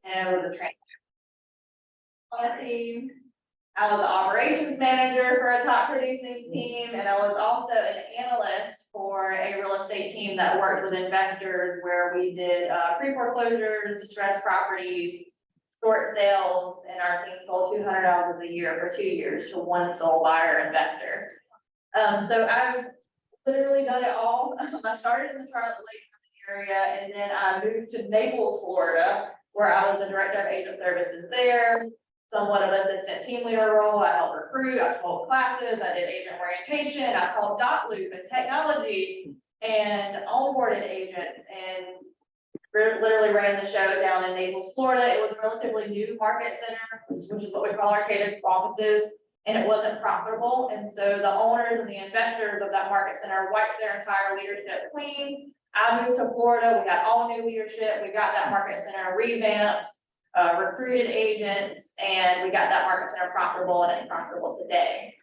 and was a trainer on a team. I was the operations manager for a top producing team, and I was also an analyst for a real estate team that worked with investors where we did pre-foreclosures, distressed properties, short sales, and our team sold 200 houses a year for 2 years to one sole buyer investor. So I've literally done it all. I started in the Charlotte Lake area, and then I moved to Naples, Florida, where I was the director of agent services there. Somewhat of assistant team leader role. I helped recruit, I taught classes, I did agent orientation, I taught dot loop and technology and onboarded agents and literally ran the show down in Naples, Florida. It was a relatively new market center, which is what we call our KW offices, and it wasn't profitable. And so the owners and the investors of that market center wiped their entire leadership clean. I moved to Florida, we got all new leadership, we got that market center revamped. Recruited agents, and we got that market center profitable, and it's profitable today.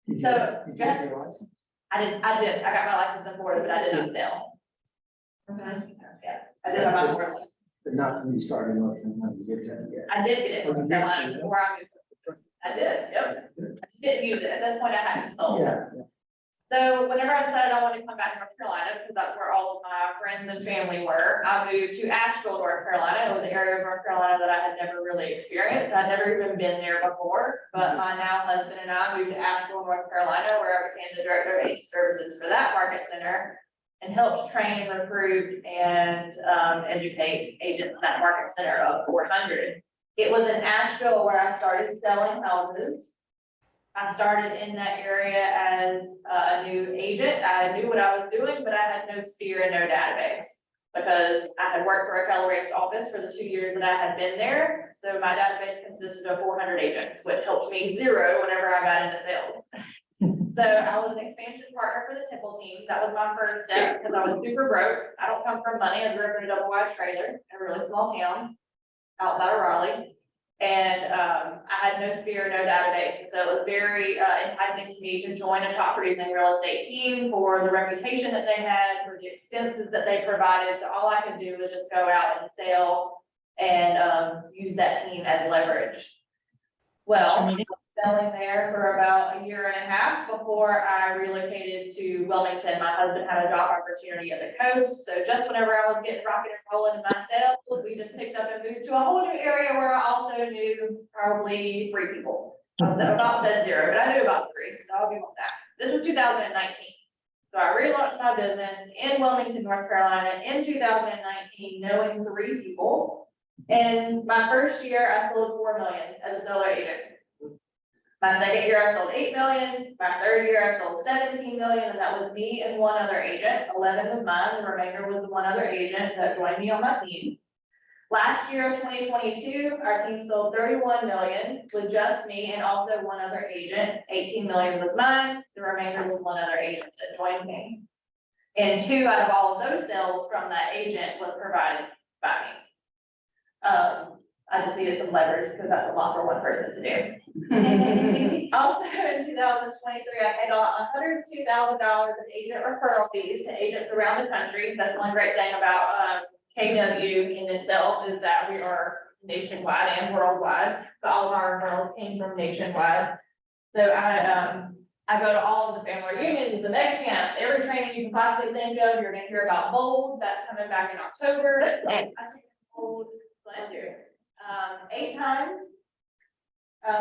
Did you get your license? I did, I got my license in Florida, but I did not sell. Okay. Yeah, I did have my Florida license. But not when you started working, when you get that yet. I did get it Oh, from you did, Carolina so- before I moved. I did, yep. I just didn't use it, at this point I hadn't sold. Yeah, So whenever I decided I wanted to come back to North Carolina, because that's where all of my friends and family were, I moved to Asheville, North Carolina. It was an area of North Carolina that I had never really experienced. I'd never even been there before, but my now husband and I moved to Asheville, North Carolina, where I became the director of agent services for that market center and helped train and recruit and educate agents in that market center of 400. It was in Asheville where I started selling houses. I started in that area as a new agent. I knew what I was doing, but I had no sphere and no database because I had worked for a Keller Williams office for the 2 years that I had been there. So my database consisted of 400 agents, which helped me zero whenever I got into sales. So I was an expansion partner for the Temple team. That was my first step because I was super broke. I don't come from money. I grew up in a double wide trailer in a really small town outside of Raleigh. And I had no sphere, no database. And so it was very enticing to me to join a top producing real estate team for the reputation that they had, for the expenses that they provided. So all I could do was just go out and sell and use that team as leverage. Well, I was selling there for about 1.5 years before I relocated to Wilmington. My husband had a job opportunity at the coast. So just whenever I was getting rocket and rolling in my sales, we just picked up and moved to a whole new area where I also knew probably 3 people. So not said 0, but I knew about 3, so I'll give them that. This was 2019. So I relaunched my business in Wilmington, North Carolina in 2019, knowing 3 people. And my first year, I sold 4 million as a solo agent. My second year, I sold 8 million. My third year, I sold 17 million, and that was me and 1 other agent. 11 was mine. The remainder was the 1 other agent that joined me on my team. Last year of 2022, our team sold 31 million with just me and also 1 other agent. 18 million was mine. The remainder was 1 other agent that joined me. And 2 out of all of those sales from that agent was provided by me. I just needed some leverage because that's a lot for one person to do. Also in 2023, I paid out $102,000 in agent referral fees to agents around the country. That's one great thing about KW in itself is that we are nationwide and worldwide, but all of our referrals came from nationwide. So I go to all of the family reunions, the mega camps, every training you can possibly think of. You're going to hear about Bold. That's coming back in October. I think Bold last year. 8 times,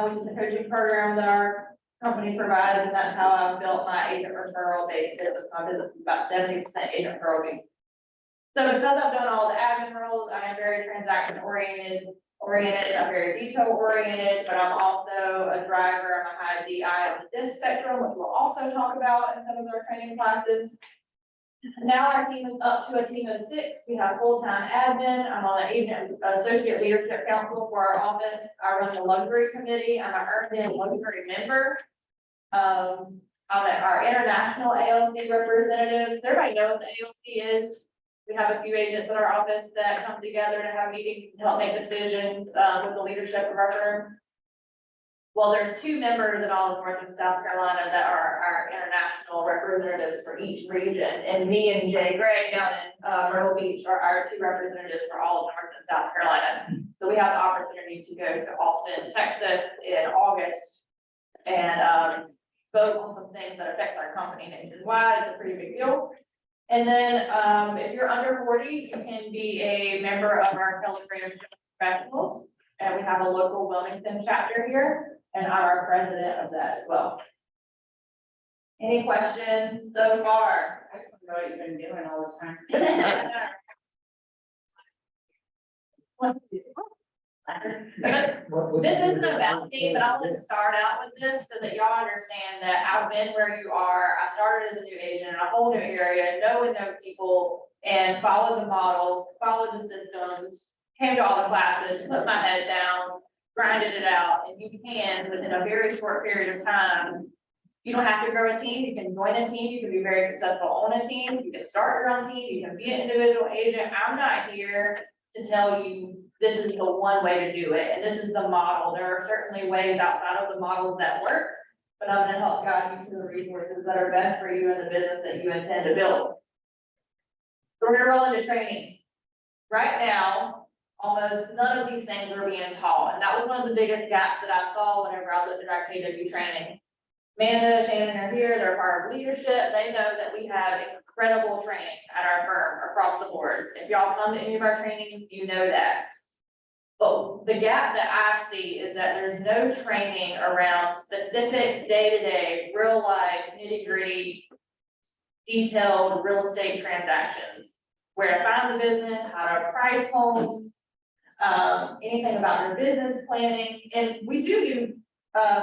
which is the coaching program that our company provides, and that's how I built my agent referral base. It was my business is about 70% agent referral base. So because I've done all the admin roles, I am very transaction oriented, I'm very detail oriented, but I'm also a driver. I'm a high DI on the DISC spectrum, which we'll also talk about in some of our training classes. Now our team is up to a team of 6. We have full-time admin. I'm on the agent associate leadership council for our office. I run the luxury committee. I'm an earned in luxury member. I'm our international ALC representative. Does everybody know what the ALC is? We have a few agents in our office that come together to have meetings and help make decisions with the leadership of our firm. Well, there's 2 members in all of North and South Carolina that are our international representatives for each region. And me and Jay Gray down in Myrtle Beach are our 2 representatives for all of North and South Carolina. So we have the opportunity to go to Austin, Texas in August and vote on some things that affects our company nationwide. It's a pretty big deal. And then if you're under 40, you can be a member of our KW professionals. And we have a local Wilmington chapter here, and I'm our president of that as well. Any questions so far? I just don't know what you've been doing all this time. This isn't about me, but I want to start out with this so that y'all understand that I've been where you are. I started as a new agent in a whole new area, know people, and followed the model, followed the systems, came to all the classes, put my head down, grinded it out, and you can, within a very short period of time. You don't have to grow a team, you can join a team, you can be very successful on a team, you can start your own team, you can be an individual agent. I'm not here to tell you this is the one way to do it, and this is the model. There are certainly ways outside of the models that work, but I'm gonna help guide you to the resources that are best for you and the business that you intend to build. So we're gonna roll into training. Right now, almost none of these things are being taught, and that was one of the biggest gaps that I saw whenever I looked at our KW training. Amanda, Shannon are here, they're part of leadership, they know that we have incredible training at our firm across the board. If y'all come to any of our trainings, you know that. But the gap that I see is that there's no training around specific day-to-day, real life, nitty-gritty, detailed real estate transactions. Where to find the business, how to price homes, anything about your business planning. And we do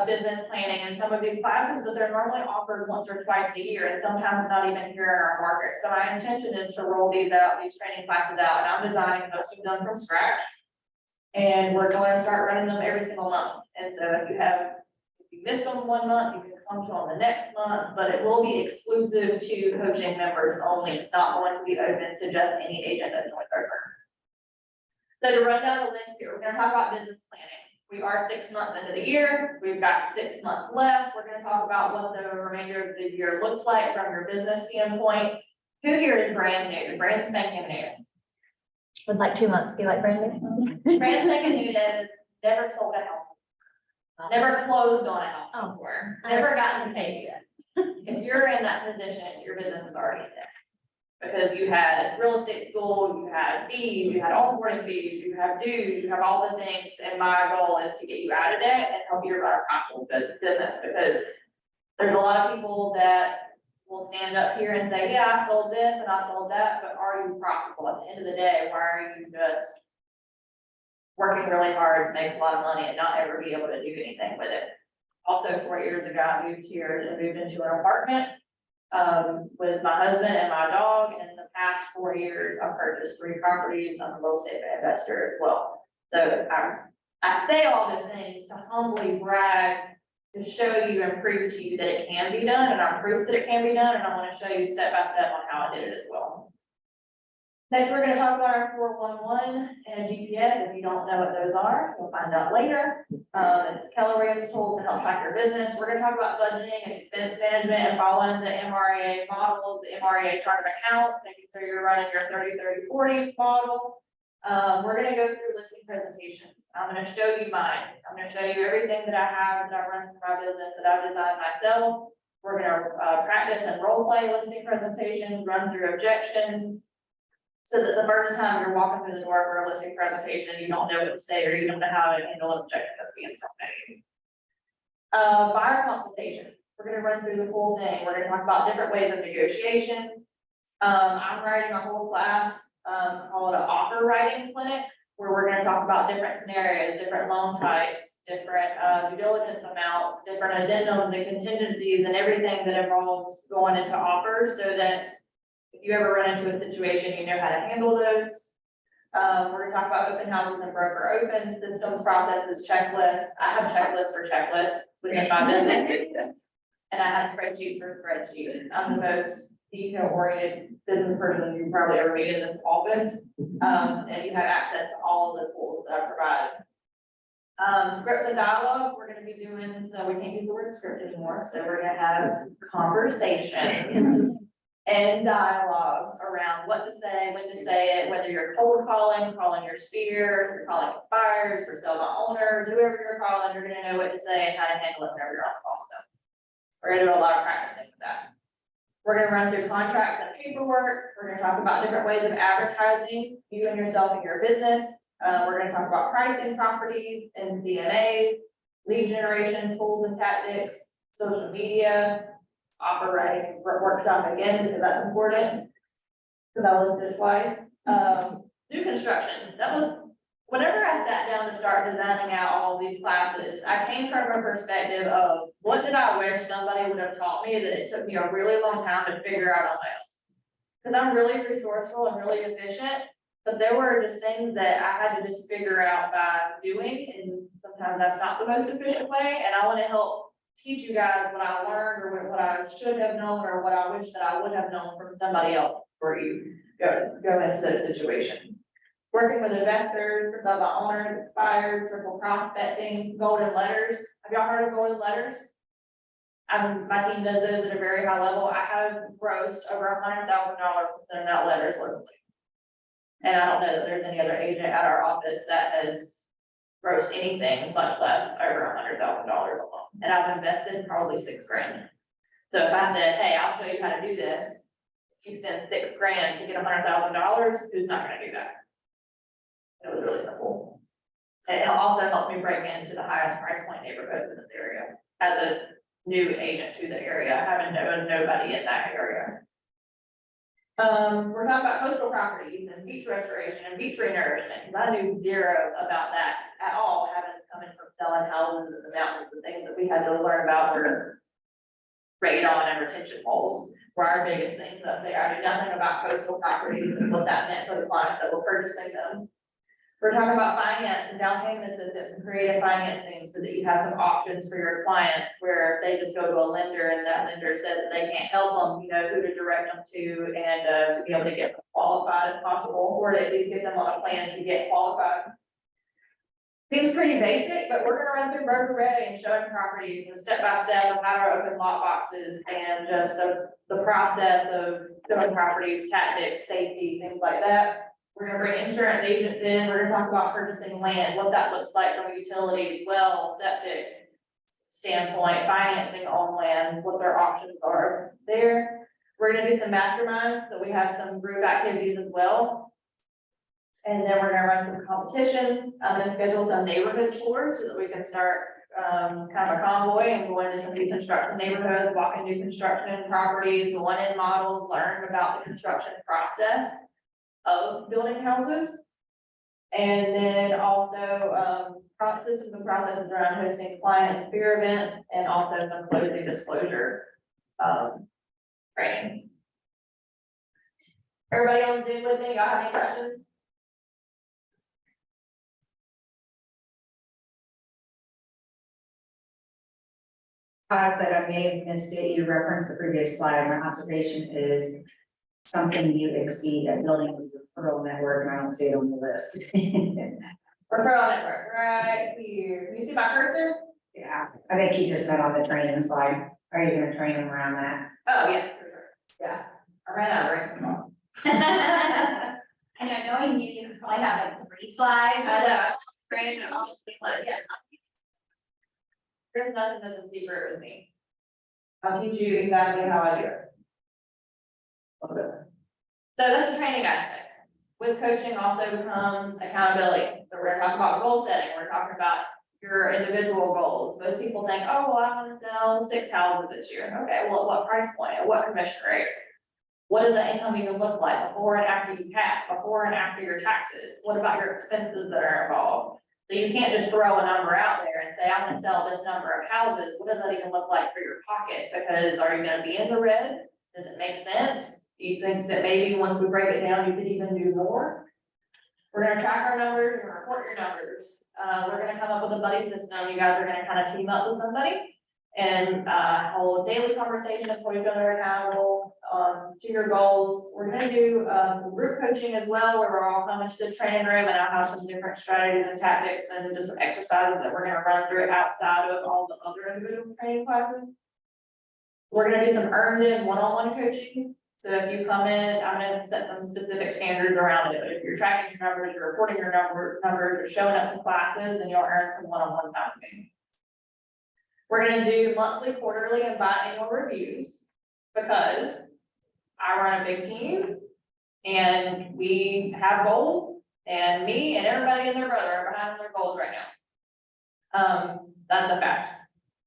business planning in some of these classes, but they're normally offered once or twice a year and sometimes not even here in our market. So my intention is to roll these training classes out, and I'm designing most of them from scratch. And we're going to start running them every single month. And so if you missed them 1 month, you can come to them the next month, but it will be exclusive to coaching members only. It's not going to be open to just any agent that joins our firm. So to run down the list here, we're going to talk about business planning. We are 6 months into the year. We've got 6 months left. We're going to talk about what the remainder of the year looks like from your business standpoint. Who here is brand new, brand spanking new? Would like 2 months be like brand new? Brand spanking new is never sold a house, never closed on a house before, never gotten paid yet. If you're in that position, your business is already dead. Because you had real estate school, you had fees, you had onboarding fees, you have dues, you have all the things, and my goal is to get you out of debt and help you run a profitable business, because there's a lot of people that will stand up here and say, yeah, I sold this and I sold that, but are you profitable? At the end of the day, why are you just working really hard to make a lot of money and not ever be able to do anything with it? Also, 4 years ago, I moved here and moved into an apartment with my husband and my dog. And in the past 4 years, I've purchased 3 properties. I'm a real estate investor as well. So I say all these things to humbly brag, to show you and prove to you that it can be done, and I'm proof that it can be done, and I want to show you step by step on how I did it as well. Next, we're going to talk about our 411 and a GPS. If you don't know what those are, you'll find out later. It's KW Williams tools to help track your business. We're going to talk about budgeting and expense management and following the MRA models, the MRA chart of accounts, making sure you're running your 30-30-40 model. We're going to go through listing presentations. I'm going to show you mine. I'm going to show you everything that I have that I run for my business that I've designed myself. We're going to practice and role play listing presentations, run through objections, so that the first time you're walking through the door for a listing presentation, you don't know what to say or you don't know how to handle an objection that's being thrown at you. Buyer consultation. We're going to run through the whole thing. We're going to talk about different ways of negotiation. I'm writing a whole class called an offer writing clinic, where we're going to talk about different scenarios, different loan types, different due diligence amounts, different addendums and contingencies, and everything that involves going into offers, so that if you ever run into a situation, you know how to handle those. We're going to talk about open houses and broker open systems, processes, checklists. I have checklists for checklists within my business, and I have spreadsheets for spreadsheets. I'm the most detail-oriented business person you probably ever meet in this office, and you have access to all of the tools that I provide. Script and dialogue, we're gonna be doing, so we can't use the word script anymore, so we're gonna have conversations and dialogues around what to say, when to say it, whether you're cold calling your sphere, you're calling expires, for sale by owners, whoever you're calling, you're gonna know what to say and how to handle it whenever you're on the phone with them. We're gonna do a lot of practicing with that. We're gonna run through contracts and paperwork. We're gonna talk about different ways of advertising, you and yourself and your business. We're gonna talk about pricing properties and DMAs, lead generation tools and tactics, social media, operating workshop again, because that's important. Because I listed it twice. New construction, that was, whenever I sat down to start designing out all these classes, I came from a perspective of what did I wish somebody would have taught me that it took me a really long time to figure out on my own. Because I'm really resourceful and really efficient, but there were just things that I had to just figure out by doing, and sometimes that's not the most efficient way, and I want to help teach you guys what I learned, or what I should have known, or what I wish that I would have known from somebody else before you go into those situations. Working with investors, for sale by owners, expires, circle prospecting, golden letters. Have y'all heard of golden letters? My team does those at a very high level. I have grossed over $100,000 for sending out letters locally. And I don't know that there's any other agent at our office that has grossed anything, much less over $100,000 alone. And I've invested probably $6,000. So if I said, hey, I'll show you how to do this, if you spend $6,000 to get $100,000, who's not gonna do that? It was really simple. It also helped me break into the highest price point neighborhoods in this area as a new agent to the area, having known nobody in that area. We're talking about coastal properties and beach restoration and beach renourishment, because I knew zero about that at all, having coming from selling houses in the mountains. The things that we had to learn about were radon and retention walls were our biggest things up there. I knew nothing about coastal properties and what that meant for the clients that were purchasing them. We're talking about finance and down payment assistance and creative financing so that you have some options for your clients where they just go to a lender and that lender says that they can't help them, you know, who to direct them to, and to be able to get them qualified if possible, or to at least get them on a plan to get qualified. Seems pretty basic, but we're gonna run through broker ready and showing properties and step by step of how to open lot boxes and just the process of showing properties, tactics, safety, things like that. We're gonna bring insurance agents in, we're gonna talk about purchasing land, what that looks like from a utilities, well, septic standpoint, financing on land, what their options are there. We're gonna do some masterminds, so we have some group activities as well. And then we're gonna run some competitions. I'm gonna schedule some neighborhood tours so that we can start kind of a convoy and go into some new construction neighborhoods, walk in new construction properties, go in models, learn about the construction process of building houses. And then also systems and processes around hosting client and sphere events, and also some closing disclosure training. Everybody on Zoom with me? Y'all have any questions? I said I may have missed it. You referenced the previous slide. My observation is something you exceed at building with the referral network, and I don't see it on the list. Referral network, right here. You see my cursor? Yeah, I think you just meant on the training slide. Are you gonna train them around that? Oh, yeah, for sure. Yeah. I ran out of rings. I know, knowing you, you probably have like 3 slides. I know. Train all the people, yeah. There's nothing that's a secret with me. I'll teach you exactly how I do it. Okay. So that's the training aspect. With coaching also becomes accountability. So we're gonna talk about goal setting. We're talking about your individual goals. Most people think, oh, well, I want to sell 6 houses this year. Okay, well, at what price point? At what commission rate? What does the income even look like before and after you cap, before and after your taxes? What about your expenses that are involved? So you can't just throw a number out there and say, I'm gonna sell this number of houses. What does that even look like for your pocket? Because are you gonna be in the red? Does it make sense? Do you think that maybe once we break it down, you could even do more? We're gonna track our numbers and report your numbers. We're gonna come up with a buddy system. You guys are gonna kind of team up with somebody and, hold daily conversations, hold each other accountable, to your goals. We're gonna do, some group coaching as well, where we're all coming to the training room, and I'll have some different strategies and tactics and just some exercises that we're gonna run through outside of all the other individual training classes. We're gonna do some earned in one-on-one coaching. So if you come in, I'm gonna set some specific standards around it. If you're tracking your numbers, you're reporting your numbers, you're showing up in classes, and you'll earn some one-on-one time with me. We're gonna do monthly, quarterly, and biannual reviews because I run a big team and we have goals, and me and everybody and their brother are behind their goals right now. That's a fact.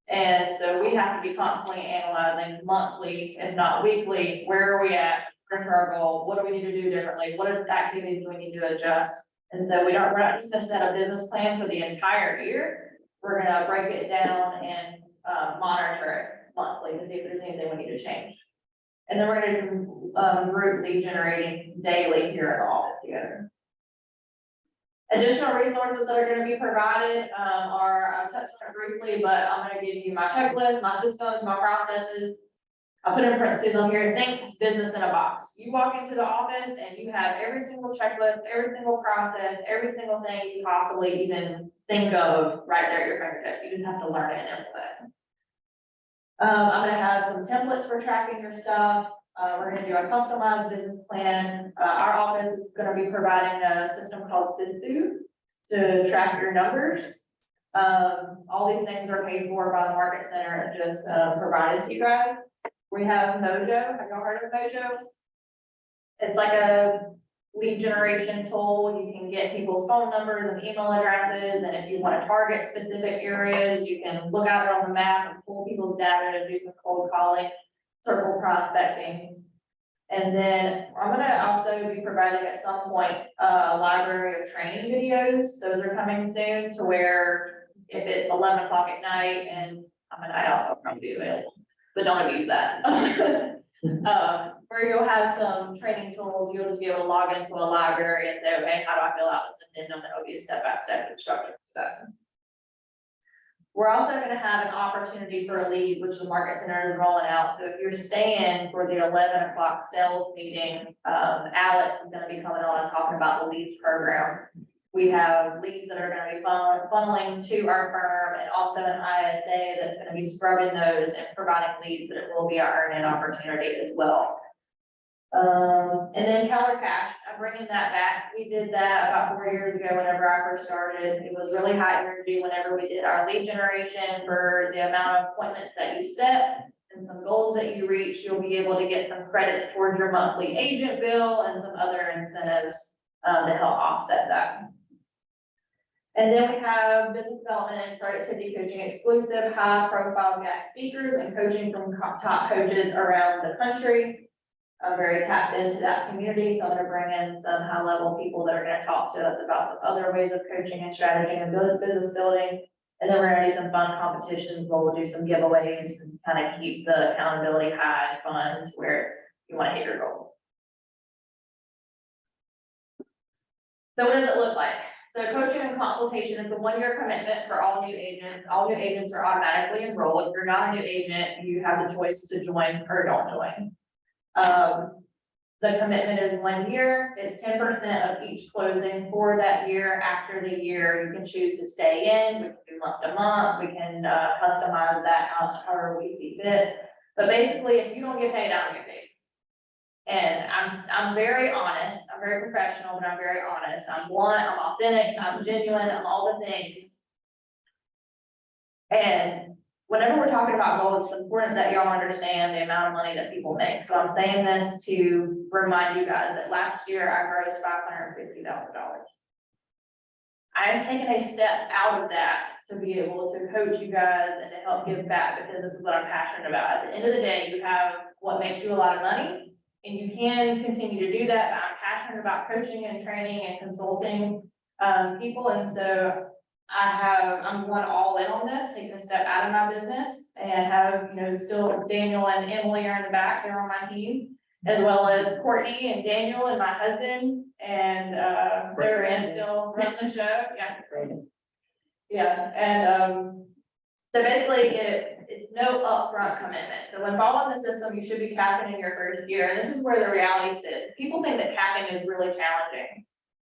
And so we have to be constantly analyzing monthly, if not weekly, where are we at, where's our goal, what do we need to do differently, what are the activities do we need to adjust? And so we're not just gonna set a business plan for the entire year, we're gonna break it down and monitor it monthly to see if there's anything we need to change. And then we're gonna do some group lead generating daily here at the office together. Additional resources that are gonna be provided are, I've touched on it briefly, but I'm gonna give you my checklist, my systems, my processes. I put in parentheses on here, think business in a box. You walk into the office and you have every single checklist, every single process, every single thing you possibly even think of right there at your fingertips. You just have to learn it and implement it. I'm gonna have some templates for tracking your stuff. We're gonna do a customized business plan. Our office is gonna be providing a system called Sisu to track your numbers. All these things are paid for by the Market Center and just provided to you guys. We have Mojo. Have y'all heard of Mojo? It's like a lead generation tool. You can get people's phone numbers and email addresses, and if you want to target specific areas, you can look at it on the map and pull people's data to do some cold calling, circle prospecting. And then I'm gonna also be providing at some point a library of training videos. Those are coming soon, to where if it's 11 o'clock at night, and I'm a night owl, so I'll probably be available, but don't abuse that. Where you'll have some training tools, you'll just be able to log into a library and say, okay, how do I fill out this addendum? It'll be a step-by-step instruction for that. We're also gonna have an opportunity for a lead, which the Market Center is rolling out. So if you're staying for the 11 o'clock sales meeting, Alex is gonna be coming on and talking about the leads program. We have leads that are gonna be funneling to our firm, and also an ISA that's gonna be scrubbing those and providing leads, but it will be our earn-in opportunity as well. And then Keller Cash, I'm bringing that back. We did that about 4 years ago whenever I first started. It was really high energy whenever we did our lead generation. For the amount of appointments that you set and some goals that you reach, you'll be able to get some credits towards your monthly agent bill and some other incentives to help offset that. And then we have business development and productivity coaching exclusive, high profile guest speakers and coaching from top coaches around the country. I'm very tapped into that community, so I'm gonna bring in some high level people that are gonna talk to us about some other ways of coaching and strategy and business building. And then we're gonna do some fun competitions where we'll do some giveaways and kind of keep the accountability high and fun, where you wanna hit your goal. So what does it look like? So coaching and consultation is a 1-year commitment for all new agents. All new agents are automatically enrolled. If you're not a new agent, you have the choice to join or don't join. The commitment is 1 year. It's 10% of each closing for that year. After the year, you can choose to stay in. We can do month to month. We can customize that out however we see fit. But basically, if you don't get paid, I don't get paid. And I'm very honest. I'm very professional, but I'm very honest. I'm blunt. I'm authentic. I'm genuine. I'm all the things. And whenever we're talking about goals, it's important that y'all understand the amount of money that people make. So I'm saying this to remind you guys that last year I grossed $550,000. I am taking a step out of that to be able to coach you guys and to help give back, because this is what I'm passionate about. At the end of the day, you have what makes you a lot of money, and you can continue to do that. But I'm passionate about coaching and training and consulting people, and so I'm going all in on this, taking a step out of my business, and have, still Daniel and Emily are in the back, they're on my team, as well as Courtney and Daniel and my husband, and they're in still run the show, yeah. Yeah, and so basically it's no upfront commitment. So when following the system, you should be capping in your first year, and this is where the reality sits. People think that capping is really challenging.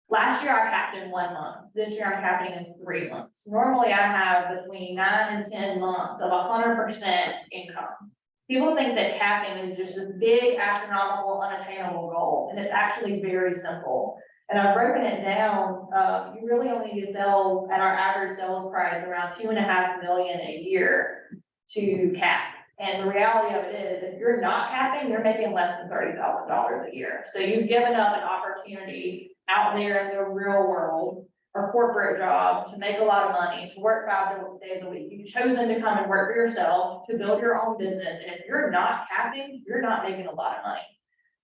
Last year I capped in 1 month. This year I'm capping in 3 months. Normally I have between 9 and 10 months of 100% income. People think that capping is just a big astronomical unattainable goal, and it's actually very simple. And I've broken it down, you really only need to sell at our average sales price around 2.5 million a year to cap. And the reality of it is, if you're not capping, you're making less than $30,000 a year. So you've given up an opportunity out there in the real world, or corporate job, to make a lot of money, to work 5 days a week. You've chosen to come and work for yourself, to build your own business. And if you're not capping, you're not making a lot of money.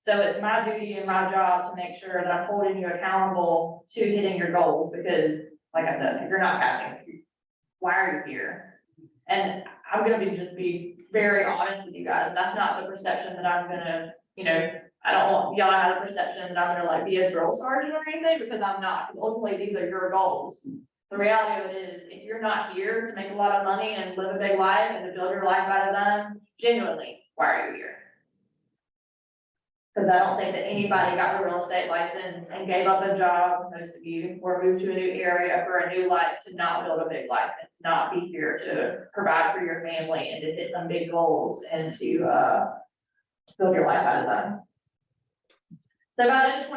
So it's my duty and my job to make sure that I'm holding you accountable to hitting your goals, because like I said, if you're not capping, why are you here? And I'm gonna be very honest with you guys. That's not the perception that I'm gonna, I don't want y'all to have the perception that I'm gonna like be a drill sergeant or anything, because I'm not. Because ultimately, these are your goals. The reality of it is, if you're not here to make a lot of money and live a big life and to build your life by design, genuinely, why are you here? Because I don't think that anybody got a real estate license and gave up a job, most of you, or moved to a new area for a new life to not build a big life, and not be here to provide for your family and to hit some big goals and to build your life by design. So by the end of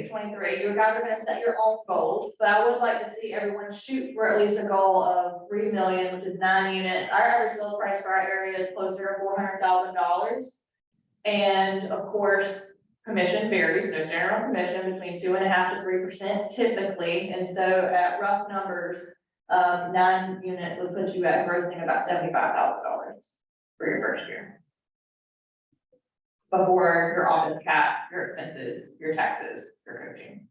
23, you guys are gonna set your own goals, but I would like to see everyone shoot for at least a goal of 3 million, which is 9 units. Our average sale price for our area is closer to $400,000. And of course, commission varies, no general commission between 2.5% to 3% typically. And so at rough numbers, 9 units would put you at grossing about $75,000 for your first year, before your office cap, your expenses, your taxes, your coaching.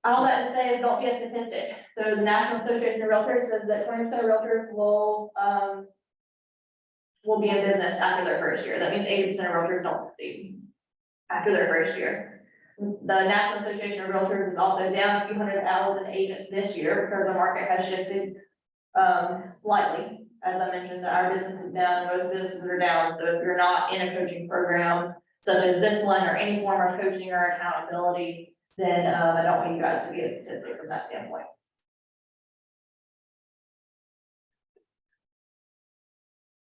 All that to say is, don't be a statistic. So the National Association of Realtors says that 20% of realtors will be in business after their first year. That means 80% of realtors don't succeed after their first year. The National Association of Realtors is also down a few 100,000 agents this year, because the market has shifted slightly. As I mentioned, our business is down, most businesses are down. So if you're not in a coaching program such as this one, or any form of coaching or accountability, then I don't want you guys to be a statistic from that standpoint.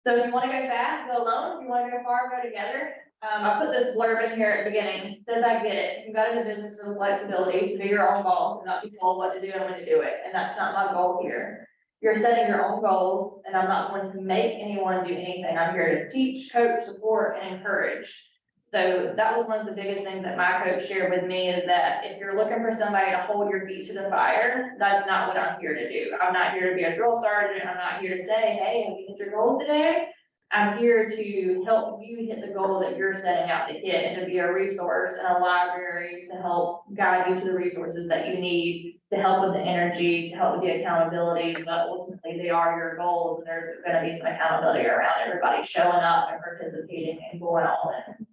So if you want to go fast, go alone. If you want to go far, go together. I put this blurb in here at the beginning. It says, I get it. You got into business for the flexibility to be your own boss and not be told what to do and when to do it. And that's not my goal here. You're setting your own goals, and I'm not going to make anyone do anything. I'm here to teach, coach, support, and encourage. So that was one of the biggest things that my coach shared with me, is that if you're looking for somebody to hold your feet to the fire, that's not what I'm here to do. I'm not here to be a drill sergeant. I'm not here to say, hey, have you hit your goals today? I'm here to help you hit the goal that you're setting out to hit, and to be a resource and a library to help guide you to the resources that you need, to help with the energy, to help with the accountability. But ultimately, they are your goals, and there's going to be some accountability around everybody showing up and participating and going all in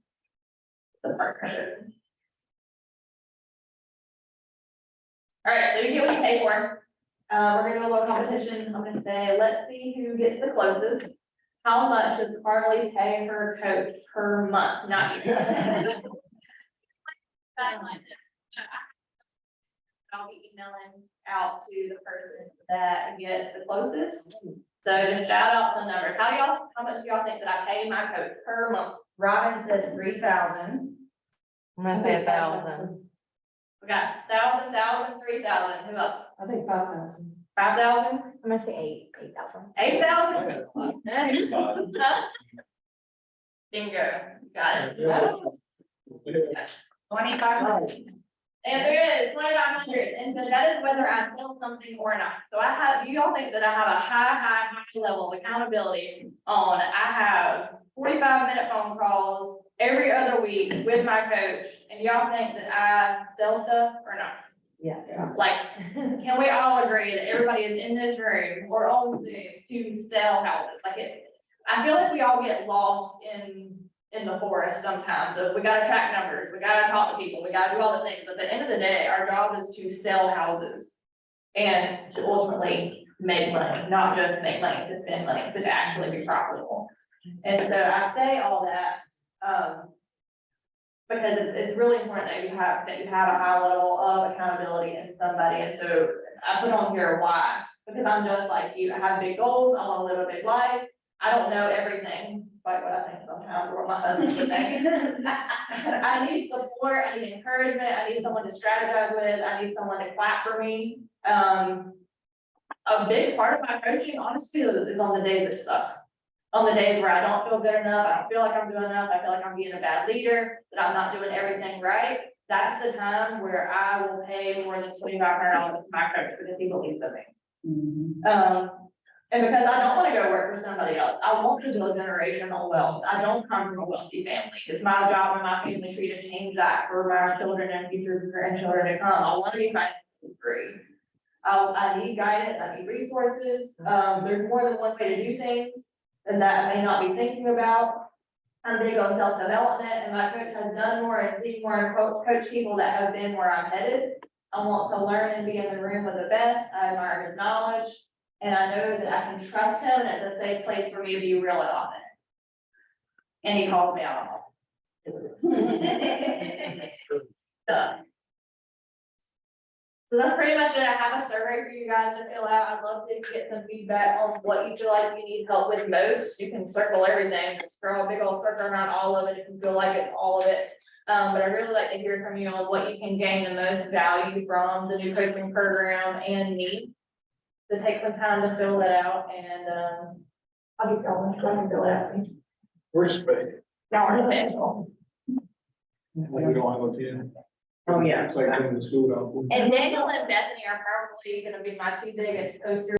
the partnership. All right, so you get what you pay for. We're gonna do a little competition. I'm gonna say, let's see who gets the closest. How much does Carli pay her coach per month? Not you. I'll be emailing out to the person that gets the closest. So just shout out some numbers. How much do y'all think that I pay my coach per month? Robin says 3,000. I'm gonna say 1,000. We got 1,000, 3,000. Who else? I think 5,000. 5,000? I'm gonna say 8,000. 8,000? Bingo. Got it. 2,500. And there is 2,500, and so that is whether I sell something or not. So do you all think that I have a high level of accountability on, I have 45-minute phone calls every other week with my coach, and y'all think that I sell stuff or not? Yes. Like, can we all agree that everybody is in this room or on Zoom to sell houses? I feel like we all get lost in the forest sometimes. So we gotta track numbers, we gotta talk to people, we gotta do all the things. But at the end of the day, our job is to sell houses. and to ultimately make money, not just make money to spend money, but to actually be profitable. And so I say all that, because it's really important that you have a high level of accountability in somebody, and so I put on here why, because I'm just like you, I have big goals, I wanna live a big life, I don't know everything, despite what I think sometimes, or what my husband would think. I need support, I need encouragement, I need someone to strategize with, I need someone to clap for me. A big part of my coaching, honestly, is on the days that suck. On the days where I don't feel good enough, I don't feel like I'm doing enough, I feel like I'm being a bad leader, that I'm not doing everything right. That's the time where I will pay more than $2,500 to my coach because he believes in me. And because I don't want to go work for somebody else, I want to build generational wealth. I don't come from a wealthy family. It's my job and my family tree to change that for my children and future grandchildren to come. I want to be financially free. I need guidance, I need resources. There's more than one way to do things and that I may not be thinking about. I'm big on self-development, and my coach has done more and seen more and coach people that have been where I'm headed. I want to learn and be in the room with the best. I admire his knowledge, and I know that I can trust him, and it's a safe place for me to be real and authentic. And he calls me out on it. So that's pretty much it. I have a survey for you guys to fill out. I'd love to get some feedback on what you feel like you need help with most. You can circle everything, just throw a big old circle around all of it if you feel like it's all of it. But I'd really like to hear from you on what you can gain the most value from the new coaching program and me. To take some time to fill that out, and I'll be going, so I can fill it out. Where's Spain? Now we're financial. We don't have a ten. Oh, yeah. It's like going to school. And Daniel and Bethany are probably gonna be my two biggest posters